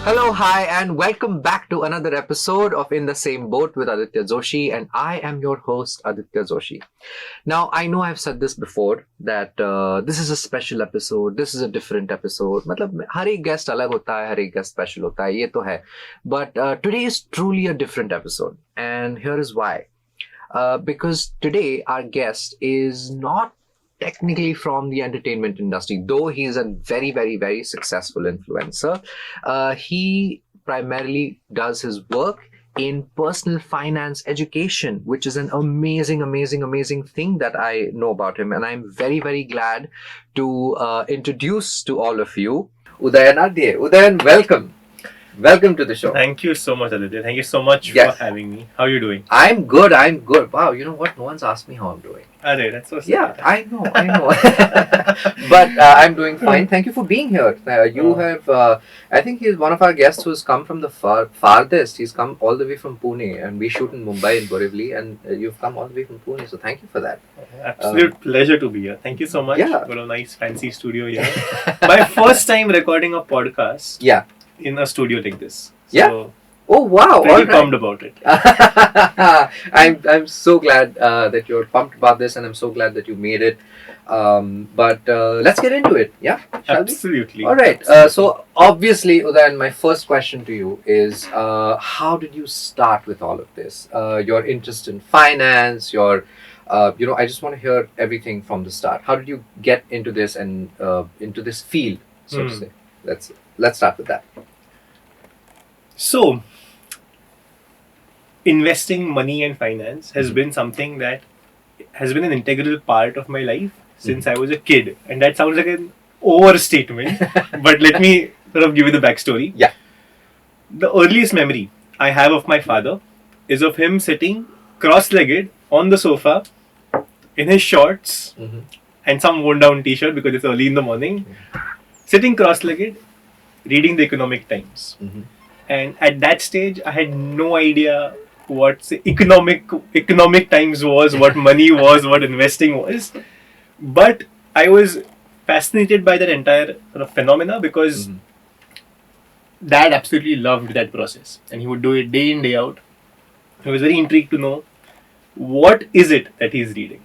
Hello, hi, and welcome back to another episode of In the Same Boat with Aditya Joshi, and I am your host, Aditya Joshi. Now, I know I've said this before that this is a special episode, this is a different episode. मतलब हर एक guest अलग होता है, हर एक guest special होता है, ये तो है. But today is truly a different episode, and here is why. Because today our guest is not technically from the entertainment industry, though he is a very, very, very successful influencer. He primarily does his work in personal finance education, which is an amazing, amazing, amazing thing that I know about him. And I'm very, very glad to introduce to all of you Udayan Adhye. Udayan, welcome. Welcome to the show. Thank you so much, Aditya. Thank you so much for having me. How are you doing? I'm good. Wow, you know what? No one's asked me how I'm doing. Adhe, that's so sweet. Yeah, I know. But I'm doing fine. Thank you for being here. I think he's one of our guests who's come from the farthest. He's come all the way from Pune, and we shoot in Mumbai in Borivali, and you've come all the way from Pune. So thank you for that. Absolute pleasure to be here. Thank you so much. Yeah. Got a nice fancy studio here. My first time recording a podcast. Yeah. In a studio like this. So oh wow! Pretty pumped about it. I'm so glad that you're pumped about this, and I'm so glad that you made it. But let's get into it. Yeah, absolutely. All right. So obviously, Udayan, my first question to you is: how did you start with all of this? Your interest in finance, I just want to hear everything from the start. How did you get into this and into this field, so to say? Let's start with that. So, investing money and finance has been something that has been an integral part of my life since I was a kid. And that sounds like an overstatement, but let me sort of give you the backstory. Yeah. The earliest memory I have of my father is of him sitting cross-legged on the sofa in his shorts and some worn-down t-shirt because it's early in the morning, sitting cross-legged, reading the Economic Times. And at that stage, I had no idea what economic times was, what money was, what investing was. But I was fascinated by that entire sort of phenomena because Dad absolutely loved that process. And he would do it day in, day out. I was very intrigued to know what is it that he's reading.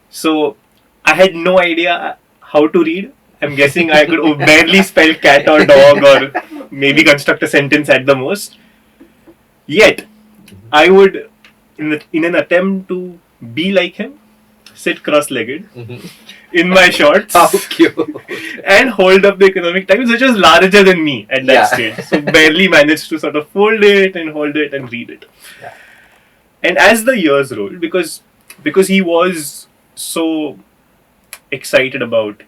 So I had no idea how to read. I'm guessing I could barely spell cat or dog or maybe construct a sentence at the most. Yet, I would, in an attempt to be like him, sit cross-legged in my shorts. How cute. And hold up the Economic Times, which was larger than me at that stage. So barely managed to sort of fold it and hold it and read it. Yeah. And as the years rolled, because he was so excited about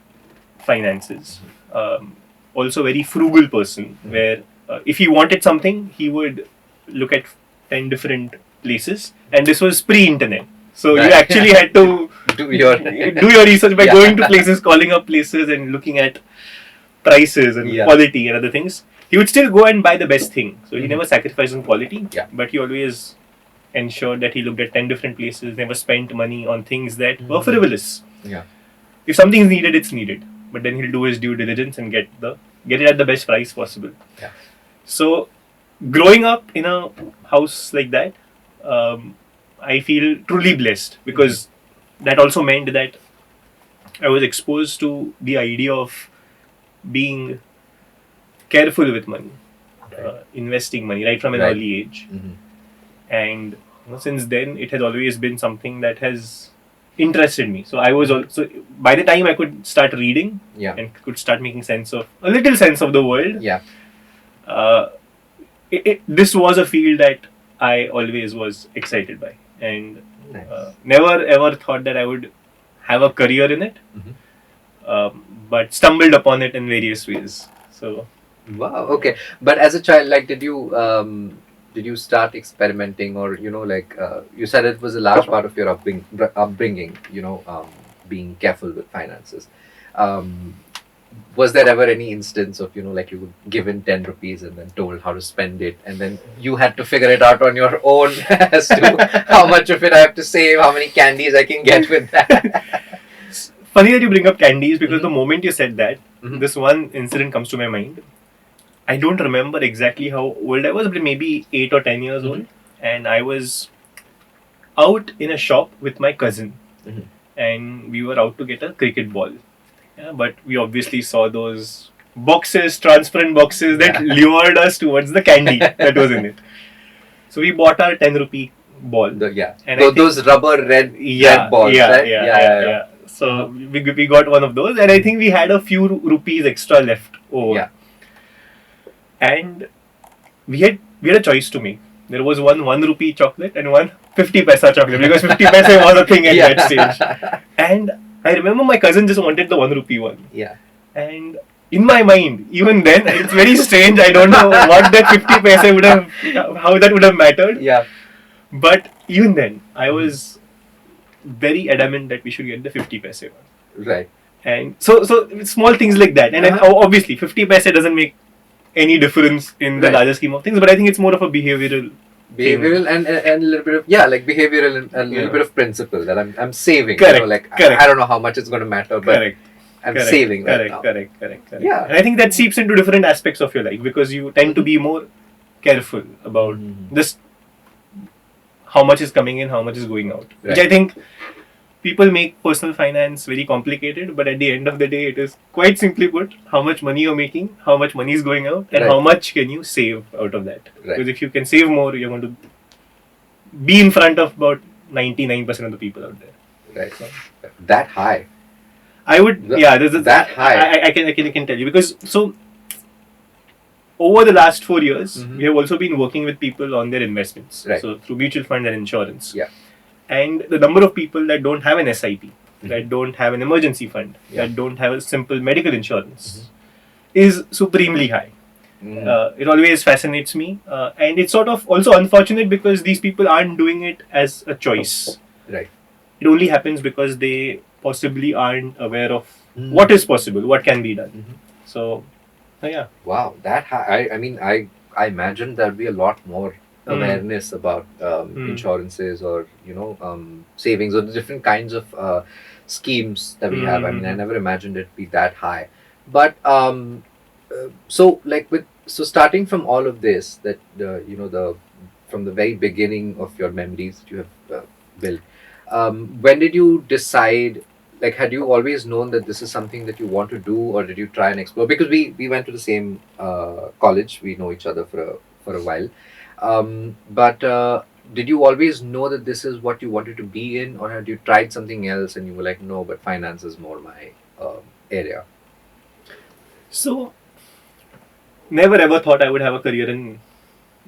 finances, also very frugal person, where if he wanted something, he would look at 10 different places, and this was pre-internet, so you actually had to do your research by going to places, calling up places and looking at prices and quality and other things. He would still go and buy the best thing, so he never sacrificed on quality, but he always ensured that he looked at 10 different places, never spent money on things that were frivolous. If something is needed, it's needed. But then he'll do his due diligence and get it at the best price possible. So, growing up in a house like that, I feel truly blessed because that also meant that I was exposed to the idea of being careful with money, investing money right from an early age. And since then, it has always been something that has interested me. So I was also, by the time I could start reading and could start making a little sense of the world, this was a field that I always was excited by, and never ever thought that I would have a career in it, but stumbled upon it in various ways. So wow, okay. But as a child, like, did you start experimenting, or you said it was a large part of your upbringing, being careful with finances. Was there ever any instance of, you were given 10 rupees and then told how to spend it, and then you had to figure it out on your own as to how much of it I have to save, how many candies I can get with that? Funny that you bring up candies, because the moment you said that, this one incident comes to my mind. I don't remember exactly how old I was, but maybe 8 or 10 years old. And I was out in a shop with my cousin. And we were out to get a cricket ball. Yeah, but we obviously saw those boxes, transparent boxes that lured us towards the candy that was in it. So we bought our 10 rupee ball. And those rubber red balls, right? Yeah. So we got one of those, and I think we had a few rupees extra left over. Yeah. And we had a choice to make. There was one 1 rupee chocolate and one 50 paisa chocolate, because 50 paisa was a thing at that stage. And I remember my cousin just wanted the 1 rupee one. Yeah. And in my mind, even then, it's very strange. I don't know what that 50 paisa would have, how that would have mattered. Yeah. But even then, I was very adamant that we should get the 50 paisa one. Right. And so small things like that. And then obviously, 50 paisa doesn't make any difference in the larger scheme of things, but I think it's more of a behavioral and a little bit of behavioral and a little bit of principle that I'm saving. Correct. I don't know how much it's going to matter, but I'm saving right now. Correct. Yeah. And I think that seeps into different aspects of your life, because you tend to be more careful about this, how much is coming in, how much is going out. Right. Which I think people make personal finance very complicated, but at the end of the day, it is quite simply put: how much money you're making, how much money is going out, and how much can you save out of that. Right. Because if you can save more, you're going to be in front of about 99% of the people out there. Right. So, that high. I would, there's that high. I can tell you, because so over the last 4 years, we have also been working with people on their investments. Right. So through mutual fund and insurance. Yeah. And the number of people that don't have an SIP, that don't have an emergency fund, that don't have a simple medical insurance is supremely high. It always fascinates me. And it's sort of also unfortunate, because these people aren't doing it as a choice. Right. It only happens because they possibly aren't aware of what is possible, what can be done. So, yeah. Wow, that high. I mean, I imagine there'd be a lot more awareness about insurances or savings or the different kinds of schemes that we have. I mean, I never imagined it'd be that high. But so starting from all of this, that from the very beginning of your memories that you have built, when did you decide? Like, had you always known that this is something that you want to do, or did you try and explore? Because we went to the same college, we know each other for a while. But did you always know that this is what you wanted to be in, or had you tried something else and you were like, no, but finance is more my area? So, never ever thought I would have a career in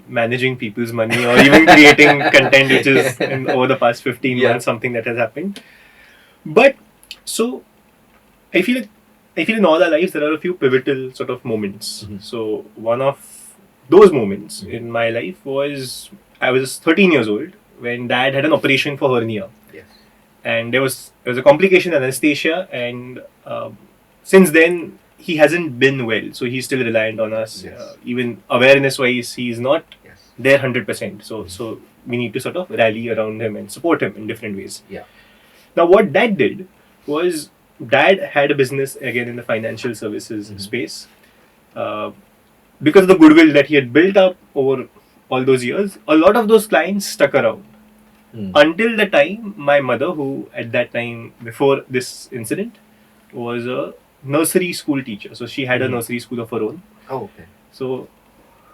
managing people's money or even creating content, which is over the past 15 months something that has happened. But so I feel in all our lives there are a few pivotal sort of moments. So one of those moments in my life was, I was 13 years old when Dad had an operation for hernia. Yes. And there was a complication, anesthesia, and since then he hasn't been well. So he's still reliant on us. Yes. Even awareness wise, he's not there 100%. So we need to sort of rally around him and support him in different ways. Yeah. Now, what Dad did was, Dad had a business again in the financial services space. Because of the goodwill that he had built up over all those years, a lot of those clients stuck around. Until the time my mother, who at that time, before this incident, was a nursery school teacher. So she had a nursery school of her own. Oh, okay. So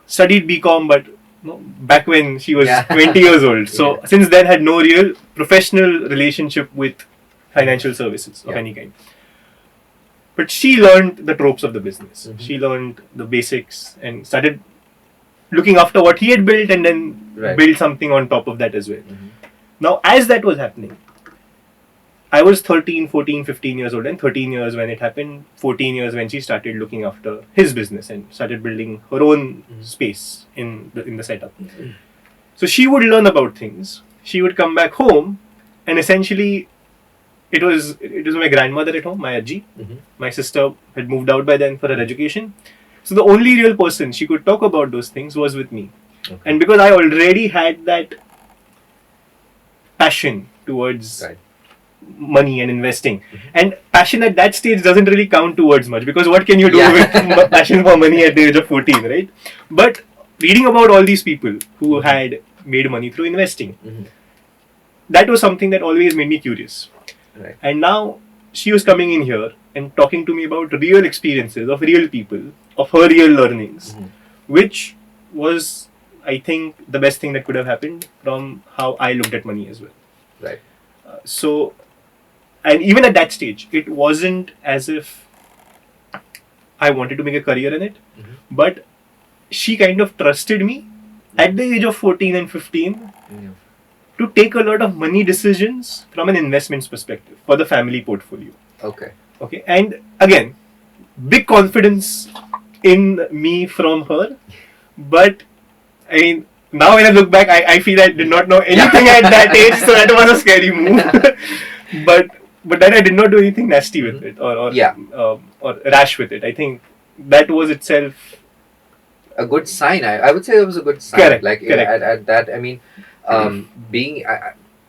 studied BCom, but back when she was 20 years old. So since then had no real professional relationship with financial services of any kind. But she learned the tropes of the business. She learned the basics and started looking after what he had built, and then build something on top of that as well. Now, as that was happening, I was 13, 14, 15 years old, and 13 years when it happened, 14 years when she started looking after his business and started building her own space in the setup. So she would learn about things. She would come back home, and essentially it was my grandmother at home, my Ajji. My sister had moved out by then for her education. So the only real person she could talk about those things was with me. Okay. And because I already had that passion towards money and investing. And passion at that stage doesn't really count towards much, because what can you do Yeah. with passion for money at the age of 14, right? But reading about all these people who had made money through investing, that was something that always made me curious. Right. And now she was coming in here and talking to me about real experiences of real people, of her real learnings, which was, I think, the best thing that could have happened from how I looked at money as well. Right. So, and even at that stage, it wasn't as if I wanted to make a career in it, but she kind of trusted me at the age of 14 and 15 to take a lot of money decisions from an investments perspective for the family portfolio. Okay. Okay, and again, big confidence in me from her, but I mean, now when I look back, I feel I did not know anything at that age, so that was a scary move. but then I did not do anything nasty with it or rash with it. I think that was itself a good sign. I would say it was a good sign. Correct. Like Correct. At that, I mean, being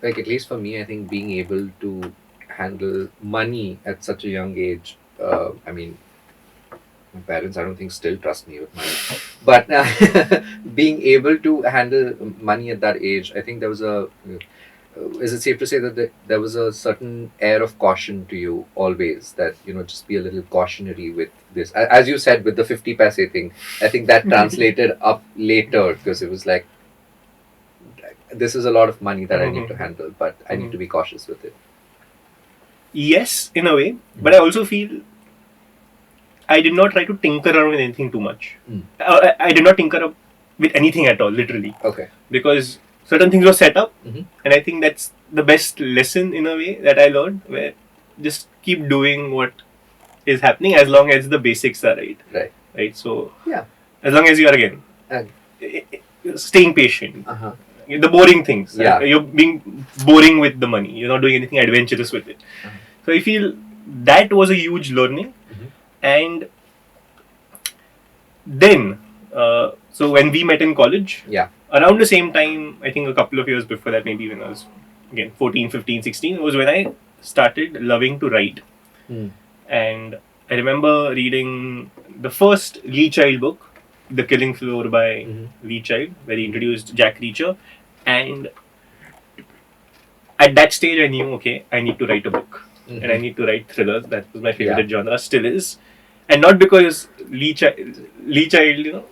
like, at least for me, I think being able to handle money at such a young age. I mean, my parents, I don't think, still trust me with money, but being able to handle money at that age, I think there was a. Is it safe to say that there was a certain air of caution to you always, that, just be a little cautionary with this? As you said, with the 50 paise thing, I think that translated up later, because it was like, this is a lot of money that I need to handle, but I need to be cautious with it. Yes, in a way, but I also feel I did not try to tinker around with anything too much. I did not tinker up with anything at all, literally. Okay. Because certain things were set up, and I think that's the best lesson in a way that I learned, where just keep doing what is happening as long as the basics are right. Right. Right. So yeah, as long as you are again staying patient. The boring things. Yeah. Right? You're being boring with the money. You're not doing anything adventurous with it. So I feel that was a huge learning. And then, so when we met in college, around the same time, I think a couple of years before that, maybe when I was, again, 14, 15, 16, was when I started loving to write. And I remember reading the first Lee Child book, The Killing Floor by Lee Child, where he introduced Jack Reacher. And at that stage, I knew, okay, I need to write a book. And I need to write thrillers. That was my favorite genre, still is. And not because Lee Child,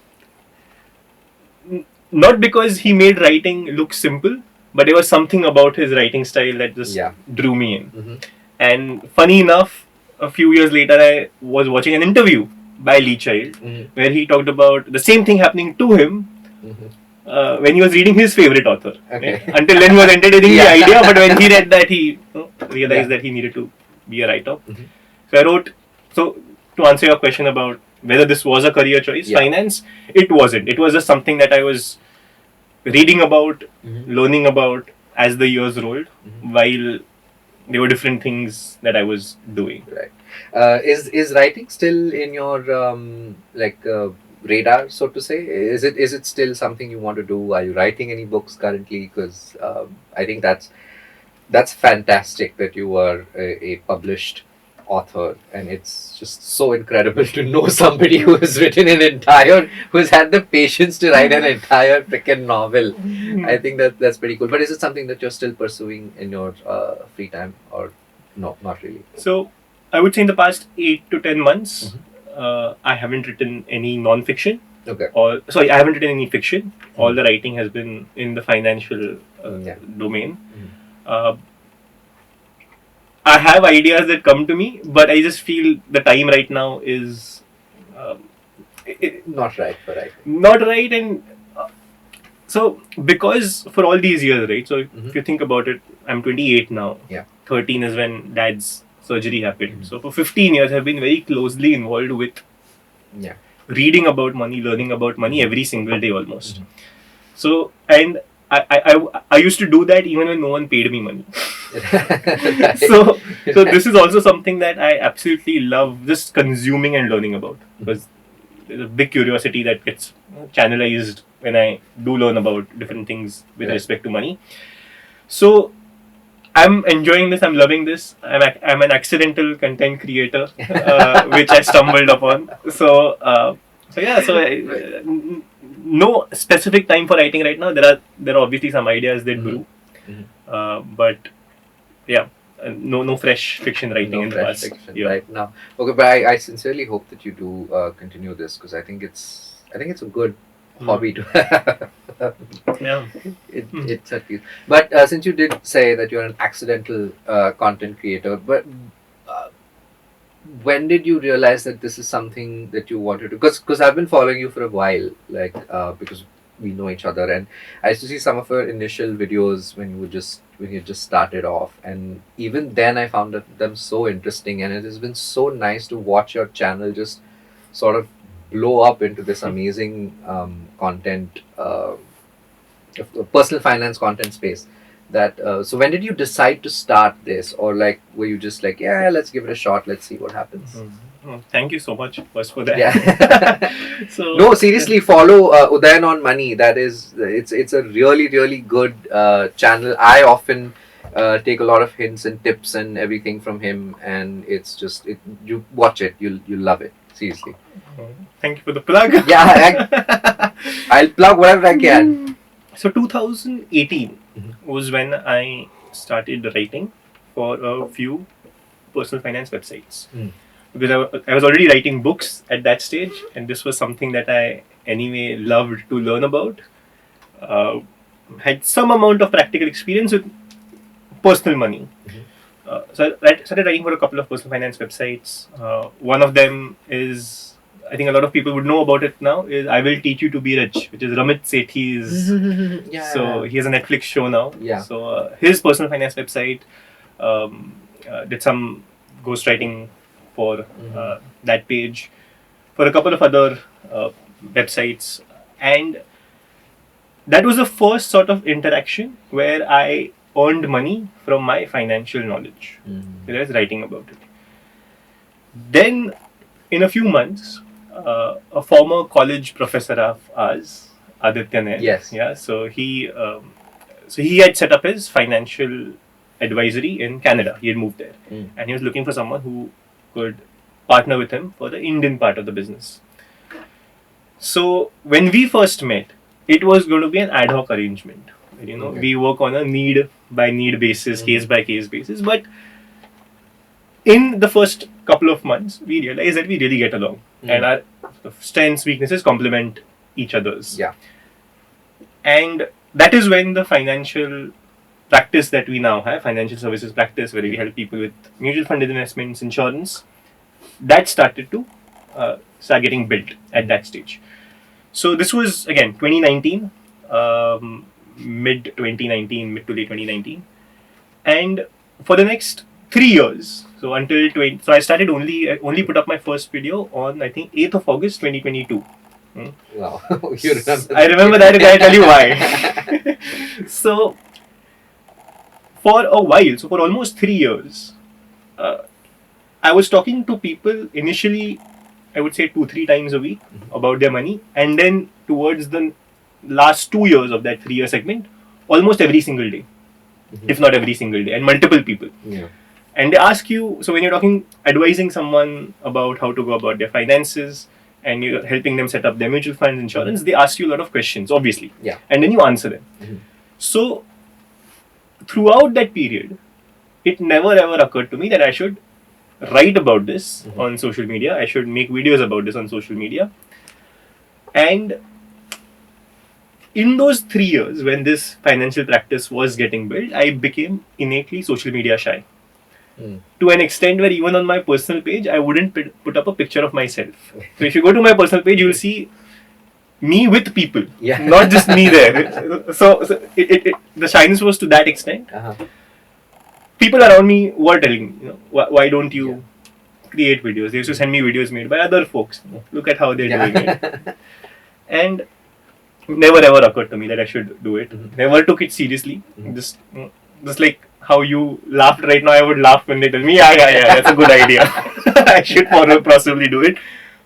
not because he made writing look simple, but there was something about his writing style that just drew me in. And funny enough, a few years later, I was watching an interview by Lee Child, where he talked about the same thing happening to him when he was reading his favorite author. Okay. Right? Until then, he was entertaining the idea, but when he read that, he realized that he needed to be a writer. So I wrote. So to answer your question about whether this was a career choice, finance, it wasn't. It was just something that I was reading about, learning about as the years rolled, while there were different things that I was doing. Right. Is writing still in your radar, so to say? Is it still something you want to do? Are you writing any books currently? Because I think that's fantastic that you are a published author, and it's just so incredible to know somebody who has who's had the patience to write an entire freaking novel. I think that's pretty cool. But is it something that you're still pursuing in your free time, or no, not really? So I would say in the past 8 to 10 months, I haven't written any non-fiction. Okay. I haven't written any fiction. All the writing has been in the financial domain. I have ideas that come to me, but I just feel the time right now is not right for writing. Not right, and so because for all these years, right? So if you think about it, I'm 28 now. 13 is when Dad's surgery happened. So for 15 years, I've been very closely involved with reading about money, learning about money every single day almost. So, and I used to do that even when no one paid me money. So this is also something that I absolutely love, just consuming and learning about, because there's a big curiosity that gets channelized when I do learn about different things with respect to money. So I'm enjoying this. I'm loving this. I'm an accidental content creator, which I stumbled upon. No specific time for writing right now. There are obviously some ideas that brew, but yeah, no fresh fiction writing in the past. Fiction Yeah. right now. Okay, but I sincerely hope that you do continue this, because I think it's a good hobby to have. Yeah. It's at least. But since you did say that you're an accidental content creator, but uh, when did you realize that this is something that you wanted to? Because I've been following you for a while, like because we know each other, and I used to see some of your initial videos when you just started off, and even then I found them so interesting, and it has been so nice to watch your channel just sort of blow up into this amazing content, personal finance content space. That so when did you decide to start this, or like were you just like, yeah, let's give it a shot, let's see what happens? Thank you so much first for that. Yeah. So No, seriously, follow Udayan on Money. That is, it's a really good channel. I often take a lot of hints and tips and everything from him, and it's just you watch it, you'll love it. Seriously. Thank you for the plug. Yeah, I'll plug whatever I can. So 2018 was when I started writing for a few personal finance websites. Because I was already writing books at that stage, and this was something that I anyway loved to learn about. Had some amount of practical experience with personal money. So I started writing for a couple of personal finance websites. One of them is, I think a lot of people would know about it now, is I Will Teach You to Be Rich, which is Ramit Sethi's. So he has a Netflix show now. Yeah. So his personal finance website did some ghostwriting for that page, for a couple of other websites, and that was the first sort of interaction where I earned money from my financial knowledge. I was writing about it. Then, in a few months, a former college professor of ours, Aditya Joshi, Yes. yeah, so he had set up his financial advisory in Canada. He had moved there, and he was looking for someone who could partner with him for the Indian part of the business. So when we first met, it was going to be an ad hoc arrangement. We work on a need by need basis, case by case basis. But in the first couple of months, we realized that we really get along, and our strengths, weaknesses complement each other's. Yeah. And that is when the financial practice that we now have, financial services practice, where we help people with mutual fund investments, insurance, that started to start getting built at that stage. So this was again 2019, mid to late 2019, and for the next 3 years, so until so I started only put up my first video on, I think, 8th of August 2022. Wow, you remember? I remember that, and I'll tell you why. So for a while, so for almost 3 years, I was talking to people initially, I would say 2-3 times a week about their money, and then towards the last 2 years of that 3-year segment, almost every single day, if not every single day, and multiple people. Yeah. And they ask you, so when you're advising someone about how to go about their finances, and you're helping them set up their mutual funds, insurance, they ask you a lot of questions, obviously. Yeah. And then you answer them. So throughout that period, it never ever occurred to me that I should write about this on social media. I should make videos about this on social media. And in those 3 years, when this financial practice was getting built, I became innately social media shy. To an extent where even on my personal page, I wouldn't put up a picture of myself. So if you go to my personal page, you'll see me with people, not just me there. So the shyness was to that extent. People around me were telling me, why don't you create videos? They used to send me videos made by other folks. Look at how they're doing it. And never ever occurred to me that I should do it. Never took it seriously. Just like how you laughed right now, I would laugh when they tell me, yeah, that's a good idea. I should possibly do it.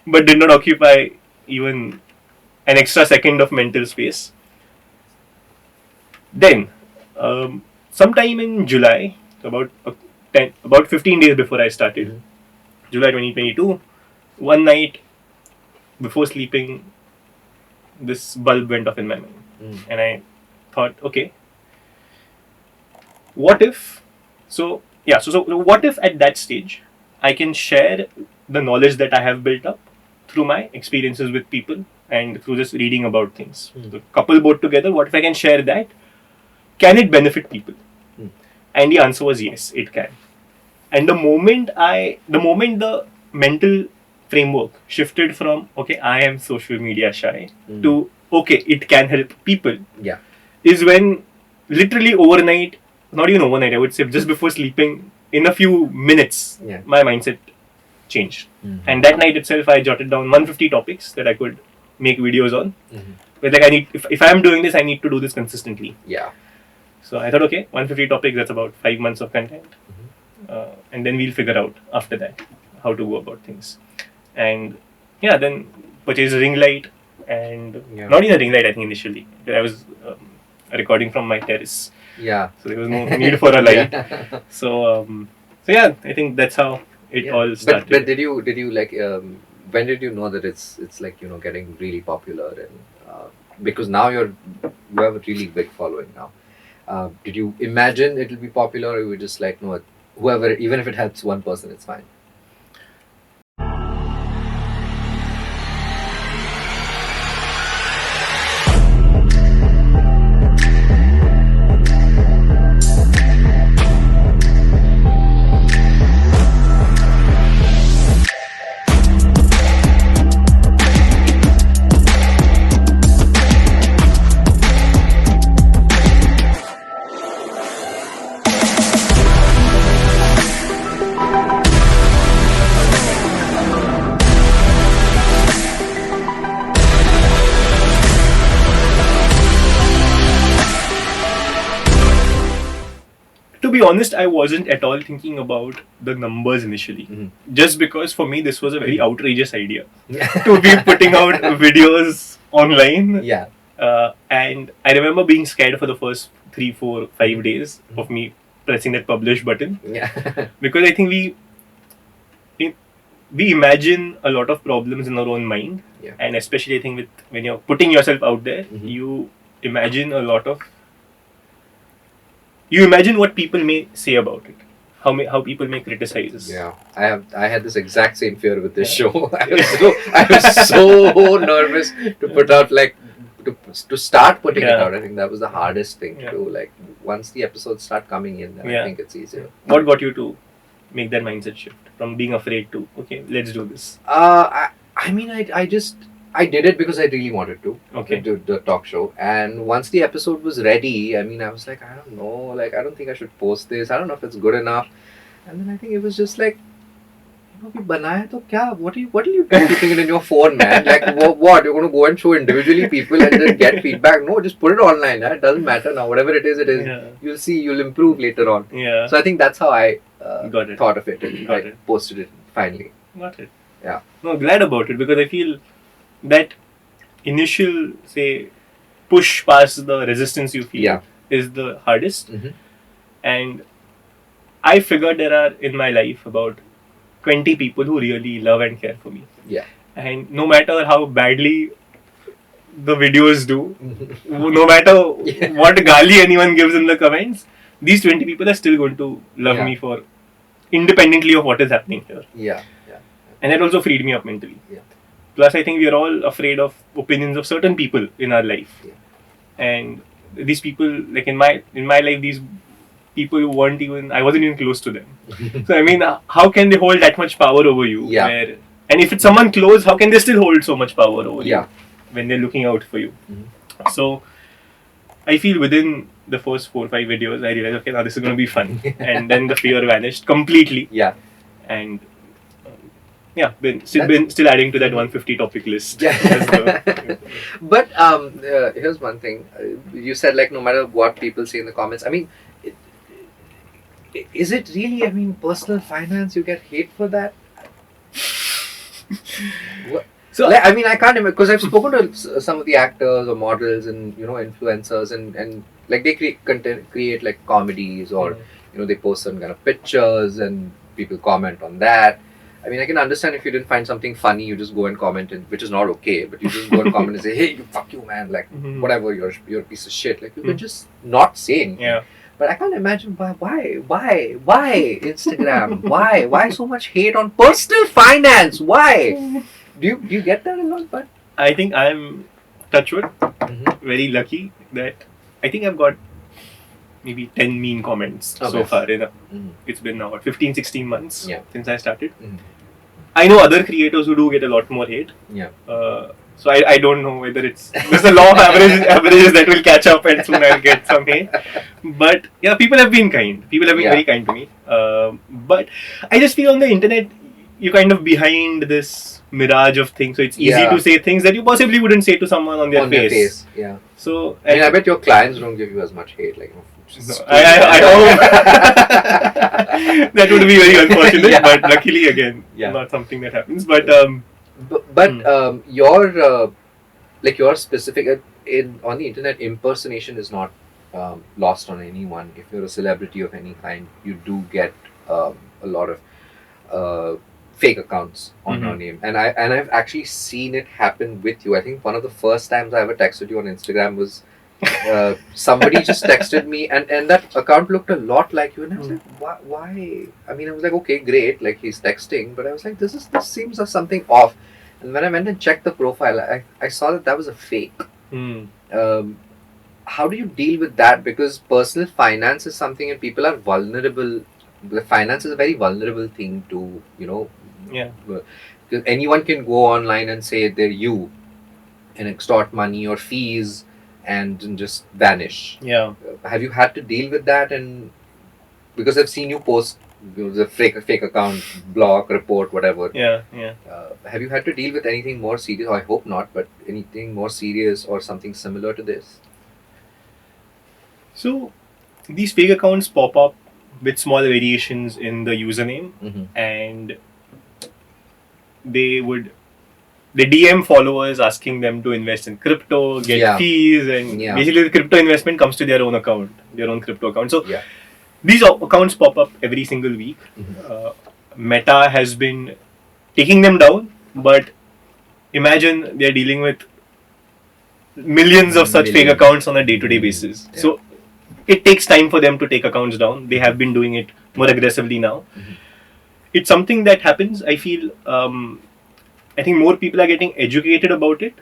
But did not occupy even an extra second of mental space. Then, sometime in July So about 15 days before I started, Mm-hmm. July 2022, one night before sleeping, this bulb went off in my mind. And I thought, okay, what if, so what if at that stage, I can share the knowledge that I have built up through my experiences with people and through just reading about things. The couple both together, what if I can share that? Can it benefit people? And the answer was yes, it can. And the moment the mental framework shifted from, okay, I am social media shy, to, okay, it can help people, Yeah. is when literally overnight, not even overnight, I would say just before sleeping, in a few minutes, Yeah. my mindset changed. And that night itself, I jotted down 150 topics that I could make videos on. But like, if I am doing this, I need to do this consistently. Yeah. So I thought, okay, 150 topics, that's about 5 months of content. And then we'll figure out after that how to go about things. And yeah, then purchase a ring light, and not even a ring light, I think initially. I was recording from my terrace. Yeah. So there was no need for a light. So yeah, I think that's how it all started. But did you like when did you know that it's like, you know, getting really popular, and because now you have a really big following now. Did you imagine it'll be popular, or you were just like, no, whoever, even if it helps one person, it's fine? To be honest, I wasn't at all thinking about the numbers initially. Just because for me, this was a very outrageous idea to be putting out videos online. Yeah. And I remember being scared for the first 3, 4, 5 days of me pressing that publish button. Yeah. Because I think we imagine a lot of problems in our own mind. Yeah. And especially I think when you're putting yourself out there, you imagine a lot of... You imagine what people may say about it, how people may criticize. Yeah, I had this exact same fear with this show. I was so nervous to put out, like, to start putting it out. I think that was the hardest thing to do. Like, once the episodes start coming in, then I think it's easier. What got you to make that mindset shift from being afraid to, okay, let's do this? I mean, I did it because I really wanted to. Okay. Do the talk show. And once the episode was ready, I mean, I was like, I don't know, like, I don't think I should post this. I don't know if it's good enough. And then I think it was just like, you know, banaya to kya? What are you keeping it in your phone, man? Like, what? You're going to go and show individually people and then get feedback? No, just put it online. Yeah? It doesn't matter now. Whatever it is, it is. Yeah. You'll see, you'll improve later on. Yeah. So I think that's how I thought of it, and Got it. posted it finally. Got it. Yeah. No, glad about it, because I feel that initial, say, push past the resistance you feel is the hardest. And I figured there are in my life about 20 people who really love and care for me. Yeah. And no matter how badly the videos do, no matter what gali anyone gives in the comments, these 20 people are still going to love me for independently of what is happening here. Yeah. And that also freed me up mentally. Yeah. Plus, I think we are all afraid of opinions of certain people in our life. Yeah. And these people, like in my life, these people who I wasn't even close to them. So I mean, how can they hold that much power over you? Yeah. And if it's someone close, how can they still hold so much power over you when they're looking out for you? So I feel within the first 4 or 5 videos, I realized, okay, now this is going to be fun. And then the fear vanished completely. Yeah. And been still adding to that 150 topic list. Yeah. But here's one thing. You said, like, no matter what people say in the comments, I mean, is it really, I mean, personal finance, you get hate for that? So, like, I mean, I can't imagine, because I've spoken to some of the actors or models and, you know, influencers, and like, they create content, create like comedies or they post some kind of pictures and people comment on that. I mean, I can understand if you didn't find something funny, you just go and comment, which is not okay. But you just go and comment and say, "Hey, fuck you, man! Like, whatever, you're a piece of shit." Like, you can just not say anything. Yeah. But I can't imagine why Instagram? Why so much hate on personal finance? Why? Do you get that a lot? But I think I'm touchwood, very lucky that I think I've got maybe 10 mean comments so far. It's been now what, 15, 16 months since I started. I know other creators who do get a lot more hate. Yeah. So I don't know whether there's a law of averages that will catch up and soon I'll get some hate. But yeah, people have been kind. People have been very kind to me. But I just feel on the internet, you're kind of behind this mirage of things. So it's easy to say things that you possibly wouldn't say to someone on their face. Yeah. So I mean, I bet your clients don't give you as much hate. Like, no, I hope that would be very unfortunate, but luckily again, not something that happens. But your specific on the internet, impersonation is not lost on anyone. If you're a celebrity of any kind, you do get a lot of fake accounts on your name, and I've actually seen it happen with you. I think one of the first times I ever texted you on Instagram was somebody just texted me, and that account looked a lot like you, and I was like, why? I mean, I was like, okay, great, like he's texting, but I was like, this seems of something off. And when I went and checked the profile, I saw that was a fake. How do you deal with that? Because personal finance is something, and people are vulnerable. The finance is a very vulnerable thing to, because anyone can go online and say they're you and extort money or fees and just vanish. Yeah. Have you had to deal with that? And because I've seen you post the fake account, block, report, whatever. Yeah. Have you had to deal with anything more serious? I hope not, but anything more serious or something similar to this? So these fake accounts pop up with small variations in the username, and they DM followers asking them to invest in crypto, get fees, and basically the crypto investment comes to their own account, their own crypto account. So these accounts pop up every single week. Meta has been taking them down, but imagine they're dealing with millions of such fake accounts on a day-to-day basis. Yeah. So it takes time for them to take accounts down. They have been doing it more aggressively now. It's something that happens. I feel I think more people are getting educated about it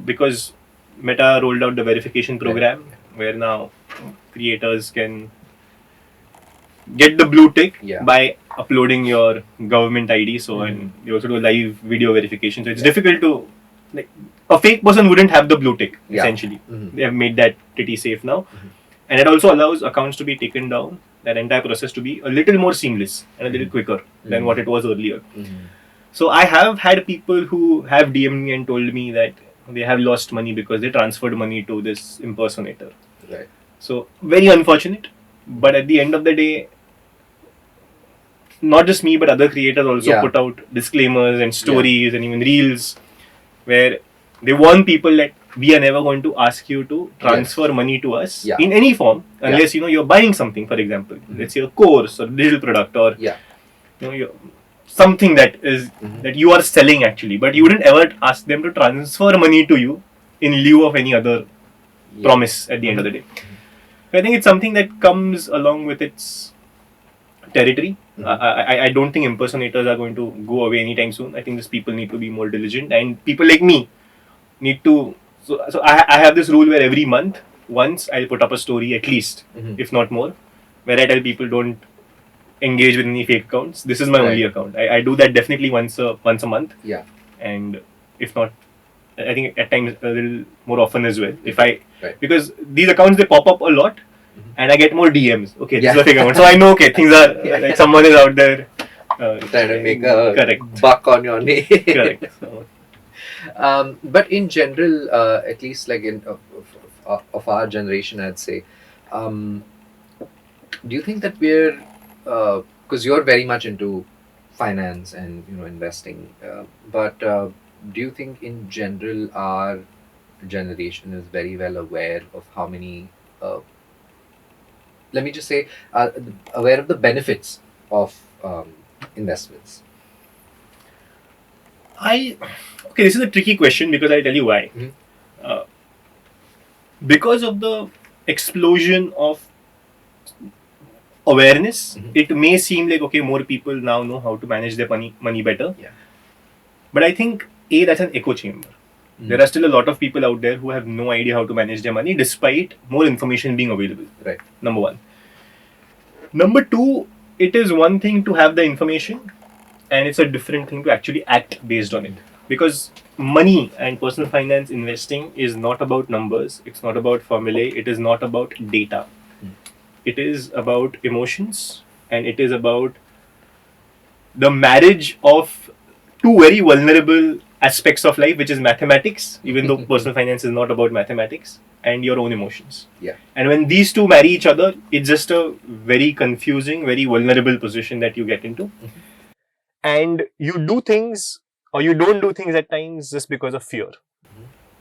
because Meta rolled out the verification program where now creators can get the blue tick by uploading your government ID. So and they also do live video verification. So it's difficult to, like, a fake person wouldn't have the blue tick essentially. They have made that pretty safe now, and it also allows accounts to be taken down. That entire process to be a little more seamless and a little quicker than what it was earlier. So I have had people who have DM'd me and told me that they have lost money because they transferred money to this impersonator. Right. So very unfortunate. But at the end of the day, not just me but other creators also put out disclaimers and stories and even reels where they warn people that we are never going to ask you to transfer money to us in any form unless you're buying something, for example. Let's say a course or digital product or you're something that is that you are selling actually, but you wouldn't ever ask them to transfer money to you in lieu of any other promise at the end of the day. I think it's something that comes along with its territory. I don't think impersonators are going to go away anytime soon. I think these people need to be more diligent, and people like me need to. So I have this rule where every month, once I'll put up a story at least, if not more, where I tell people don't engage with any fake accounts. This is my only account. I do that definitely once a month. Yeah. And if not, I think at times a little more often as well. If I because these accounts they pop up a lot, and I get more DMs. Okay, this is a fake account. So I know things are like someone is out there trying to make a buck on your name. Correct. So. But in general, at least like in of our generation, I'd say, do you think that we're because you're very much into finance and investing, but do you think in general our generation is very well aware of how many let me just say, aware of the benefits of investments? Okay, this is a tricky question because I'll tell you why. Mhm. Uh, because of the explosion of awareness, Mhm. it may seem like okay, more people now know how to manage their money better. Yeah. But I think that's an echo chamber. There are still a lot of people out there who have no idea how to manage their money despite more information being available. Right. Number one. Number two, it is one thing to have the information and it's a different thing to actually act based on it. Because money and personal finance investing is not about numbers, it's not about formulae, it is not about data. It is about emotions and it is about the marriage of two very vulnerable aspects of life, which is mathematics, even though personal finance is not about mathematics, and your own emotions. Yeah. And when these two marry each other, it's just a very confusing, very vulnerable position that you get into. And you do things or you don't do things at times just because of fear.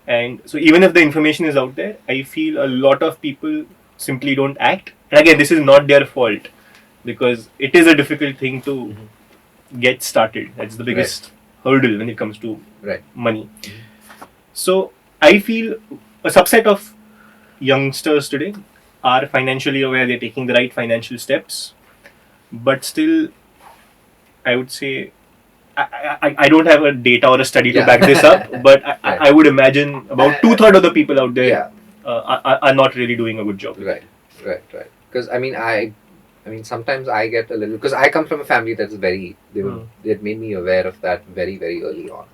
And so even if the information is out there, I feel a lot of people simply don't act. And again, this is not their fault because it is a difficult thing to get started. That's the biggest hurdle when it comes to money. So I feel a subset of youngsters today are financially aware, they're taking the right financial steps, but still, I would say, I don't have a data or a study to back this up, but I would imagine about 2/3 of the people out there are not really doing a good job. Right. Because I mean, sometimes I get a little, because I come from a family that's they had made me aware of that very, very early on,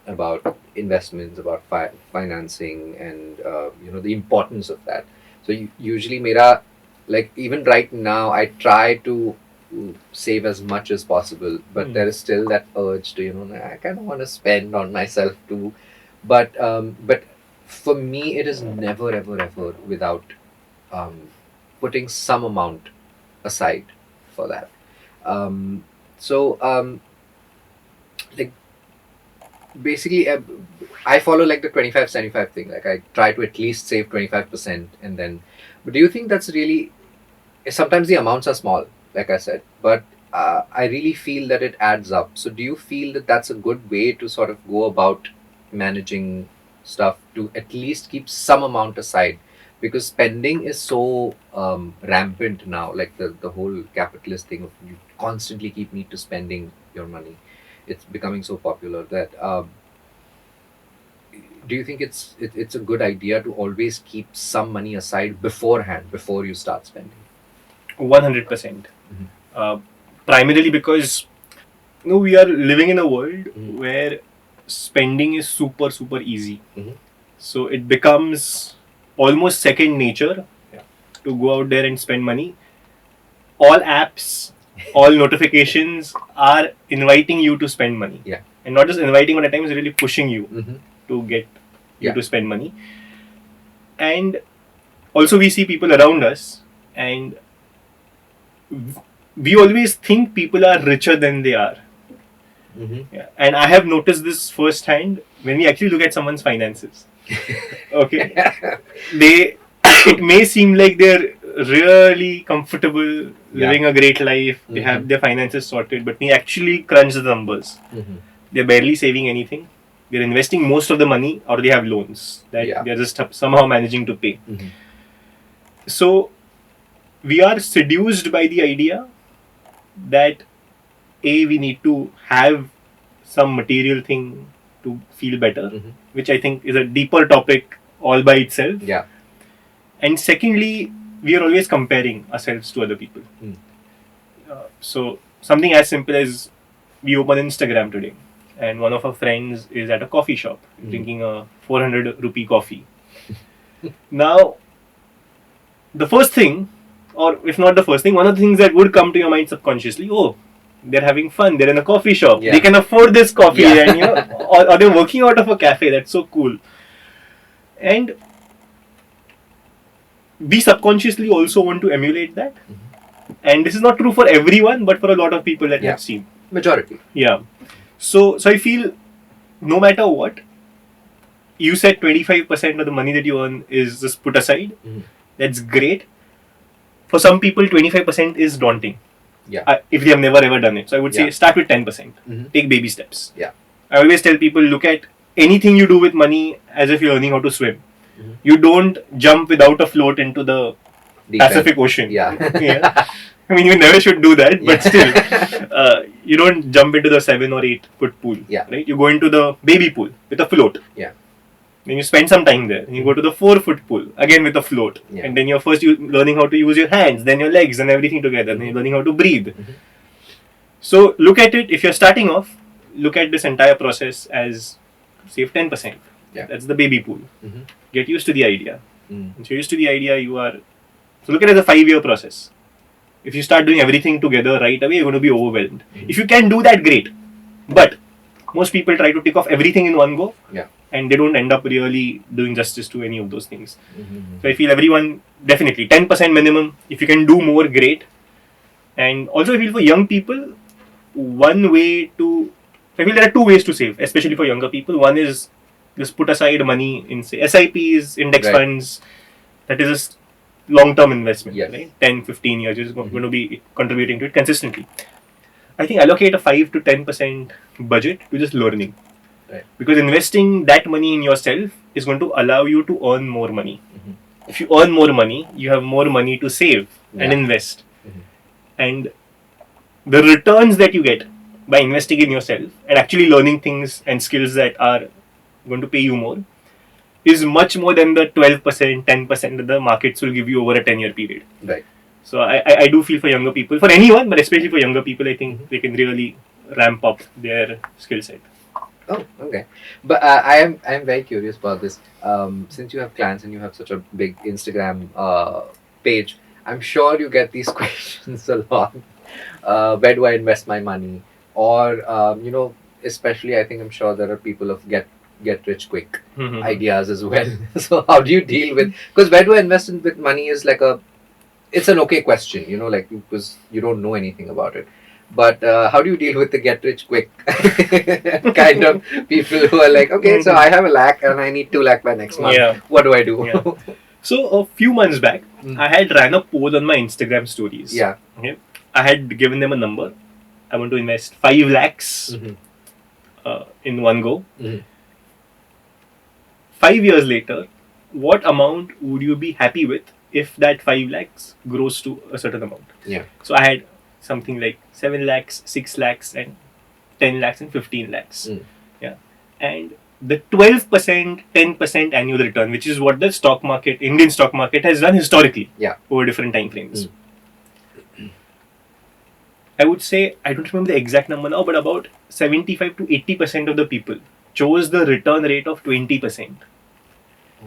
about investments, about financing, and the importance of that. So usually, like even right now, I try to save as much as possible, but there is still that urge to I kind of want to spend on myself too, but for me, it is never ever without putting some amount aside for that. Like basically, I follow like the 25-75 thing. Like I try to at least save 25%, and then. But do you think that's really? Sometimes the amounts are small, like I said, but I really feel that it adds up. So do you feel that that's a good way to sort of go about managing stuff, to at least keep some amount aside? Because spending is so rampant now, like the whole capitalist thing of you constantly need to spending your money. It's becoming so popular that do you think it's a good idea to always keep some money aside beforehand before you start spending? 100%. Primarily because we are living in a world where spending is super easy. So it becomes almost second nature to go out there and spend money. All apps, all notifications are inviting you to spend money. And not just inviting, but at times really pushing you to get you to spend money. And also we see people around us, and we always think people are richer than they are. And I have noticed this firsthand when we actually look at someone's finances. Okay, it may seem like they're really comfortable, living a great life, they have their finances sorted, but we actually crunch the numbers. They're barely saving anything. They're investing most of the money, or they have loans that they're just somehow managing to pay. So we are seduced by the idea that we need to have some material thing to feel better, which I think is a deeper topic all by itself. And secondly, we are always comparing ourselves to other people. So something as simple as we open Instagram today, and one of our friends is at a coffee shop drinking a 400 rupee coffee. Now, the first thing, or if not the first thing, one of the things that would come to your mind subconsciously, they're having fun, they're in a coffee shop, they can afford this coffee, and or they're working out of a cafe, that's so cool. And we subconsciously also want to emulate that. And this is not true for everyone, but for a lot of people that I've seen. Majority. So I feel no matter what, you said 25% of the money that you earn is just put aside. That's great. for some people 25% is daunting. Yeah. If they have never ever done it. So I would say Yeah. start with 10%. Mhm. Take baby steps. Yeah. I always tell people, look at anything you do with money as if you're learning how to swim. Mhm. You don't jump without a float into the Deep Pacific end. Ocean. Yeah. I mean, you never should do that, but Yeah. still, you don't jump into the 7 or 8 foot pool. Yeah. Right? You go into the baby pool with a float. Yeah. Then you spend some time there. You go to the 4-foot pool again with a float, Yeah. and then you're first learning how to use your hands, then your legs, and everything together. Then you're learning how to breathe. Mhm. So look at it. If you're starting off, look at this entire process as save 10%. Yeah. That's the baby pool. Mhm. Get used to the idea. Mm. Once you're used to the idea, you are. So look at it as a 5-year process. If you start doing everything together right away, you're going to be overwhelmed. Mhm. If you can do that, great. But most people try to tick off everything in one go. Yeah. And they don't end up really doing justice to any of those things. Mhm. So I feel everyone, definitely 10% minimum. If you can do more, great. And also I feel for young people, one way to, I feel there are two ways to save, especially for younger people. One is just put aside money in, say, SIPs, index Right. funds. That is just long-term investment, Yes. right? 10, 15 years, you're going to be contributing to it consistently. I think allocate a 5 to 10% budget to just learning. Right. Because investing that money in yourself is going to allow you to earn more money. Mhm. If you earn more money, you have more money to save and Yeah. invest. Mhm. And the returns that you get by investing in yourself and actually learning things and skills that are going to pay you more is much more than the 12%, 10% that the markets will give you over a 10-year period. Right. So I do feel for younger people, for anyone, but especially for younger people, I think they can really ramp up their skill set. Oh, okay. But I am very curious about this. Since you have clients and you have such a big Instagram page, I'm sure you get these questions a lot. Where do I invest my money? Or especially I think I'm sure there are people of get rich quick ideas as well. So how do you deal with, because where do I invest with money is like it's an okay question, like because you don't know anything about it. But how do you deal with the get rich quick kind of people who are like, okay, so I have a lakh and I need 2 lakh by next month. Yeah. What do I do? Yeah. So a few months back, Mm. I had ran a poll on my Instagram stories. Yeah. Okay. I had given them a number. I want to invest 5 lakhs Mhm. in one go. Mhm. 5 years later, what amount would you be happy with if that 5 lakhs grows to a certain amount? Yeah. So I had something like 7 lakhs, 6 lakhs, and 10 lakhs, and 15 lakhs. Mm. Yeah. And the 12%, 10% annual return, which is what the stock market, Indian stock market, has done historically. Yeah. Over different time frames. Mm. I would say, I don't remember the exact number now, but about 75 to 80% of the people chose the return rate of 20%.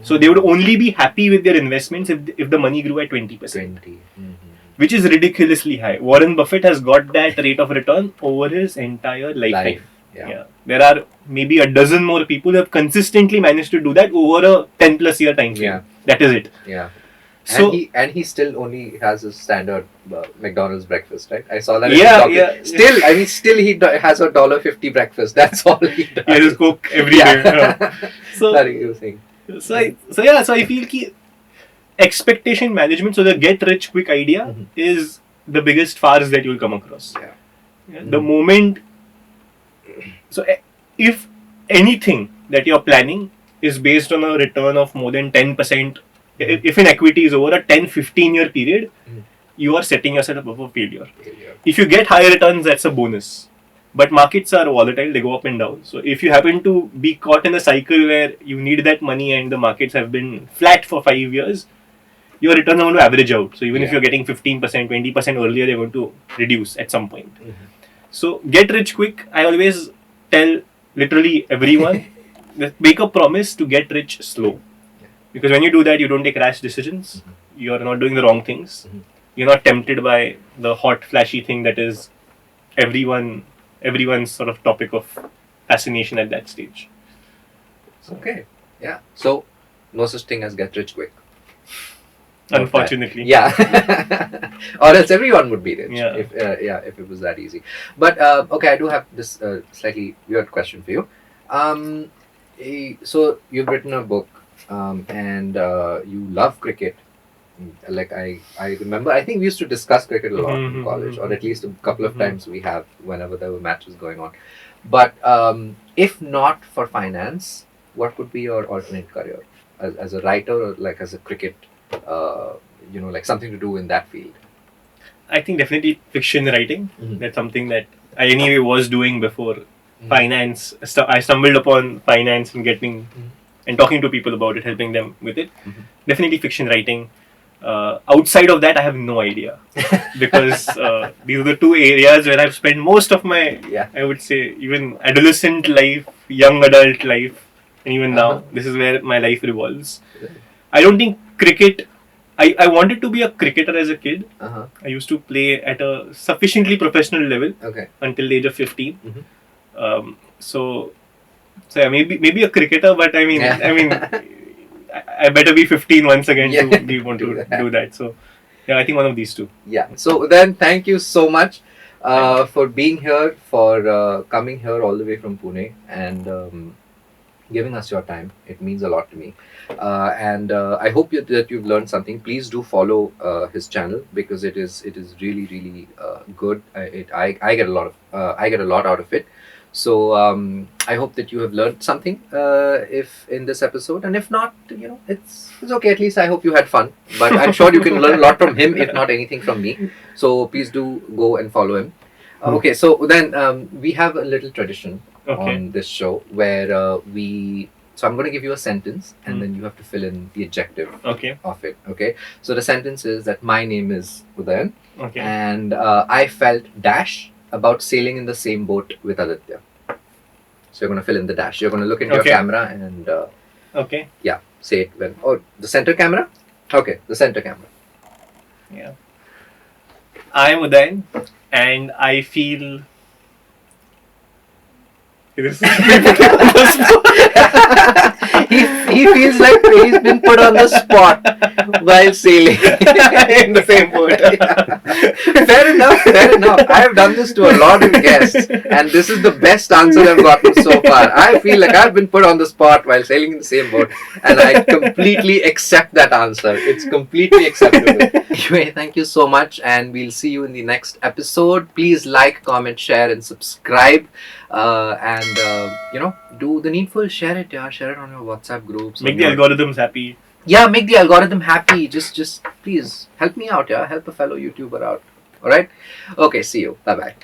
So they would only be happy with their investments if the money grew at 20%, 20. Mhm. which is ridiculously high. Warren Buffett has got that rate of return over his entire lifetime. Life. Yeah. Yeah. There are maybe a dozen more people who have consistently managed to do that over a 10 plus year time frame. Yeah. That is it. Yeah. So, And he still only has a standard McDonald's breakfast, right? I saw that. Yeah, in the document. yeah. Still he has a $1.50 breakfast. That's all he does. he has Coke every day. Yeah. So, Sorry, you were saying. so I feel ki expectation management, so the get rich quick idea Mhm. is the biggest farce that you'll come across. Yeah. Yeah, the moment, so if anything that you're planning is based on a return of more than 10%, if in equity is over a 10-15 year period, Mhm. you are setting yourself up for failure. Failure. If you get higher returns, that's a bonus. But markets are volatile, they go up and down. So if you happen to be caught in a cycle where you need that money and the markets have been flat for 5 years, your returns are going to average out. So even if Yeah. you're getting 15%, 20% earlier, they're going to reduce at some point. Mhm. So get rich quick. I always tell literally everyone, that make a promise to get rich slow. Yeah. Because when you do that, you don't take rash decisions. Mhm. You're not doing the wrong things. Mhm. You're not tempted by the hot, flashy thing that is everyone's sort of topic of fascination at that stage. Okay. Yeah. So, no such thing as get rich quick. Unfortunately. Yeah. Or else everyone would be rich Yeah. if it was that easy. But okay, I do have this slightly weird question for you. So you've written a book and you love cricket. Like I remember, I think we used to discuss cricket a lot in Mhm, college, or mhm, at least a couple of mhm. times we have whenever there were matches going on. But if not for finance, what would be your alternate career as a writer or like as a cricket, uh, like something to do in that field? I think definitely fiction writing. Mhm. That's something that I anyway was doing before Mhm. finance. I stumbled upon finance and getting Mhm. and talking to people about it, helping them with it. Mhm. Definitely fiction writing. Outside of that, I have no idea because these are the two areas where I've spent most of my, Yeah. I would say, even adolescent life, young adult life, and even Uh-huh. now, this is where my life revolves. I don't think cricket. I wanted to be a cricketer as a kid. Uh-huh. I used to play at a sufficiently professional level Okay. until the age of 15. Mhm. So yeah, maybe a cricketer, but I mean, Yeah. I better be 15 once again Yeah. to be want Do to that. do that. So yeah, I think one of these two. Yeah. So then, thank you so much Thank you. for being here, for coming here all the way from Pune, and giving us your time. It means a lot to me. And I hope that you've learned something. Please do follow his channel because it is really really good. I get a lot of I get a lot out of it. So I hope that you have learned something if in this episode, and if not, it's okay. At least I hope you had fun. But I'm sure you can learn a lot from him, if not anything from me. So please do go and follow him. Okay, so then we have a little tradition Okay. on this show where so I'm going to give you a sentence and then you have to fill in the adjective Okay. of it. Okay, so the sentence is that my name is Udayan Okay. and I felt dash about sailing in the same boat with Aditya. So you're going to fill in the dash. You're going to look into your Okay. camera and Okay. say it when. Oh, the center camera. Okay, the center camera. Yeah. I am Udayan, and I feel. This he feels like he's been put on the spot while sailing in the same boat. Fair enough, fair enough. I have done this to a lot of guests, and this is the best answer I've gotten so far. I feel like I've been put on the spot while sailing in the same boat, and I completely accept that answer. It's completely acceptable. Anyway, thank you so much, and we'll see you in the next episode. Please like, comment, share, and subscribe. And do the needful. Share it, yeah. Share it on your WhatsApp groups. Make the algorithms happy. Yeah, make the algorithm happy. Just please help me out, yeah. Help a fellow YouTuber out. All right. Okay. See you. Bye bye.